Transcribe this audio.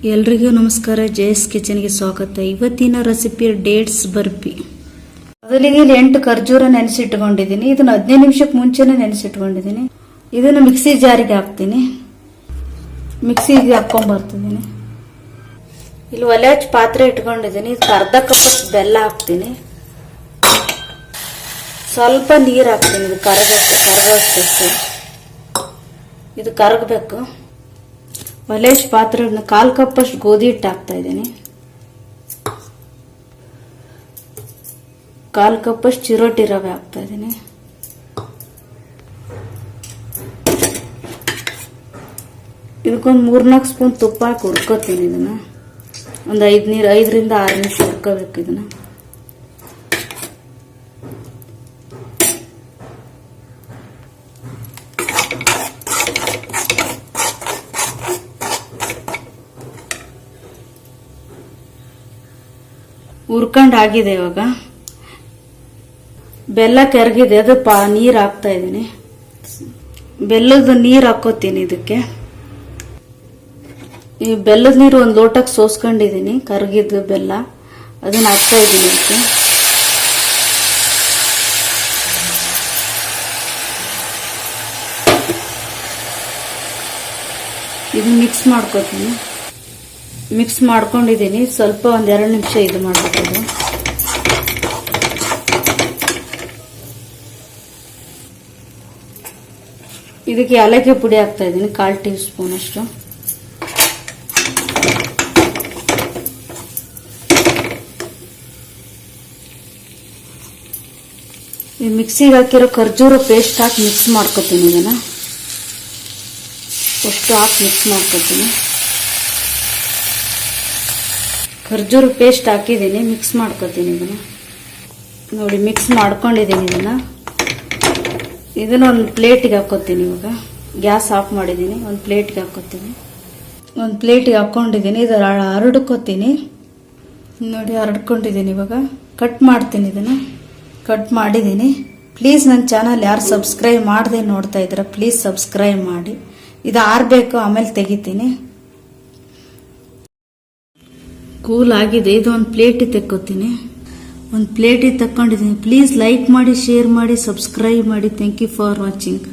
ಎಲ್ರಿಗೂ ನಮಸ್ಕಾರ. ಜೇಸ್ ಕಿಚನ್ಗೆ ಸ್ವಾಗತ. ಇವತ್ತಿನ ರೆಸಿಪಿ ಡೇಟ್ಸ್ ಬರ್ಫಿ. ಮೊದಲಿಗೆ 8 ಖರ್ಜೂರ ನೆನೆಸಿಟ್ಕೊಂಡಿದ್ದೀನಿ. ಇದನ್ನ 15 ನಿಮಿಷಕ್ಕೆ ಮುಂಚೆನೆ ನೆನೆಸಿಟ್ಕೊಂಡಿದ್ದೀನಿ. ಇದನ್ನು ಮಿಕ್ಸಿ ಜಾರಿಗೆ ಹಾಕ್ತೀನಿ. ಮಿಕ್ಸಿಗೆ ಹಾಕೊಂಡ್ಬರ್ತಿದ್ದೀನಿ. ಇಲ್ಲಿ ಒಲೆ ಹಚ್ಚಿ ಪಾತ್ರೆ ಇಟ್ಕೊಂಡಿದ್ದೀನಿ. ಇದಕ್ಕೆ ಅರ್ಧ ಕಪ್ ಬೆಲ್ಲ ಹಾಕ್ತೀನಿ. ಸ್ವಲ್ಪ ನೀರು ಹಾಕ್ತೀನಿ. ಇದು ಕರಗಷ್ಟು ಇದು ಕರಗಬೇಕು. ಒಲೆ ಹಚ್ಚಿ ಪಾತ್ರೆ 1/4 ಕಪ್ ಗೋಧಿ ಹಿಟ್ಟು ಹಾಕ್ತಾ ಇದ್ದೀನಿ. 1/4 ಕಪ್ ಚಿರೋಟಿ ರವೆ ಹಾಕ್ತಾ ಇದ್ದೀನಿ. ಇದಕ್ಕೊಂದು 3-4 ಸ್ಪೂನ್ ತುಪ್ಪ ಹಾಕಿ ಹುರ್ಕೋತೀನಿ. ಇದನ್ನ ಒಂದು 5ರಿಂದ 6 ನಿಮಿಷ ಹುರ್ಕೋಬೇಕು. ಇದನ್ನ ಹುರ್ಕೊಂಡು ಆಗಿದೆ. ಇವಾಗ ಬೆಲ್ಲ ಕೆರಗಿದೆ. ಅದು ನೀರು ಹಾಕ್ತಾ ಇದ್ದೀನಿ. ಬೆಲ್ಲದ ನೀರು ಹಾಕೋತೀನಿ. ಇದಕ್ಕೆ ಈ ಬೆಲ್ಲದ ನೀರು ಒಂದು ಲೋಟಕ್ಕೆ ಸೋಸ್ಕೊಂಡಿದ್ದೀನಿ. ಕರಗಿದ್ದು ಬೆಲ್ಲ ಅದನ್ನ ಹಾಕ್ತಾ ಇದ್ದೀನಿ. ಇದಕ್ಕೆ ಇದು ಮಿಕ್ಸ್ ಮಾಡ್ಕೋತೀನಿ. ಮಿಕ್ಸ್ ಮಾಡ್ಕೊಂಡಿದ್ದೀನಿ. ಸ್ವಲ್ಪ 1-2 ನಿಮಿಷ ಇದು ಮಾಡಬೇಕು. ಇದಕ್ಕೆ ಏಲಕ್ಕಿ ಪುಡಿ ಹಾಕ್ತಾ ಇದ್ದೀನಿ. 1/4 ಟೀ ಸ್ಪೂನ್ ಅಷ್ಟು. ಈ ಮಿಕ್ಸಿಗೆ ಹಾಕಿರೋ ಖರ್ಜೂರ ಪೇಸ್ಟ್ ಹಾಕಿ ಮಿಕ್ಸ್ ಮಾಡ್ಕೊತೀನಿ. ಇದನ್ನ ಅಷ್ಟು ಹಾಕಿ ಮಿಕ್ಸ್ ಮಾಡ್ಕೊತೀನಿ. ಖರ್ಜೂರ ಪೇಸ್ಟ್ ಹಾಕಿದ್ದೀನಿ. ಮಿಕ್ಸ್ ಮಾಡ್ಕೊತೀನಿ. ಇದನ್ನ ನೋಡಿ ಮಿಕ್ಸ್ ಮಾಡ್ಕೊಂಡಿದ್ದೀನಿ. ಇದನ್ನ ಒಂದು ಪ್ಲೇಟಿಗೆ ಹಾಕೋತೀನಿ. ಇವಾಗ ಗ್ಯಾಸ್ ಆಫ್ ಮಾಡಿದ್ದೀನಿ. ಒಂದು ಪ್ಲೇಟ್ಗೆ ಹಾಕೋತೀನಿ. ಒಂದು ಪ್ಲೇಟಿಗೆ ಹಾಕೊಂಡಿದ್ದೀನಿ. ಇದರ ಹರಡ್ಕೋತೀನಿ. ನೋಡಿ ಹರಡ್ಕೊಂಡಿದ್ದೀನಿ. ಇವಾಗ ಕಟ್ ಮಾಡ್ತೀನಿ. ಇದನ್ನ ಕಟ್ ಮಾಡಿದ್ದೀನಿ. ಪ್ಲೀಸ್ ನನ್ನ ಚಾನಲ್ ಯಾರು ಸಬ್ಸ್ಕ್ರೈಬ್ ಮಾಡದೆ ನೋಡ್ತಾ ಇದ್ದೀರಾ ಪ್ಲೀಸ್ ಸಬ್ಸ್ಕ್ರೈಬ್ ಮಾಡಿ. ಇದು ಆರಬೇಕು, ಆಮೇಲೆ ತೆಗಿತೀನಿ. ಕೂಲ್ ಆಗಿದೆ. ಇದು ಒಂದು ಪ್ಲೇಟಿಗೆ ತೆಕ್ಕೋತೀನಿ. ಒಂದು ಪ್ಲೇಟಿಗೆ ತಕ್ಕೊಂಡಿದ್ದೀನಿ. ಪ್ಲೀಸ್ ಲೈಕ್ ಮಾಡಿ, ಶೇರ್ ಮಾಡಿ, ಸಬ್ಸ್ಕ್ರೈಬ್ ಮಾಡಿ. Thank you for watching.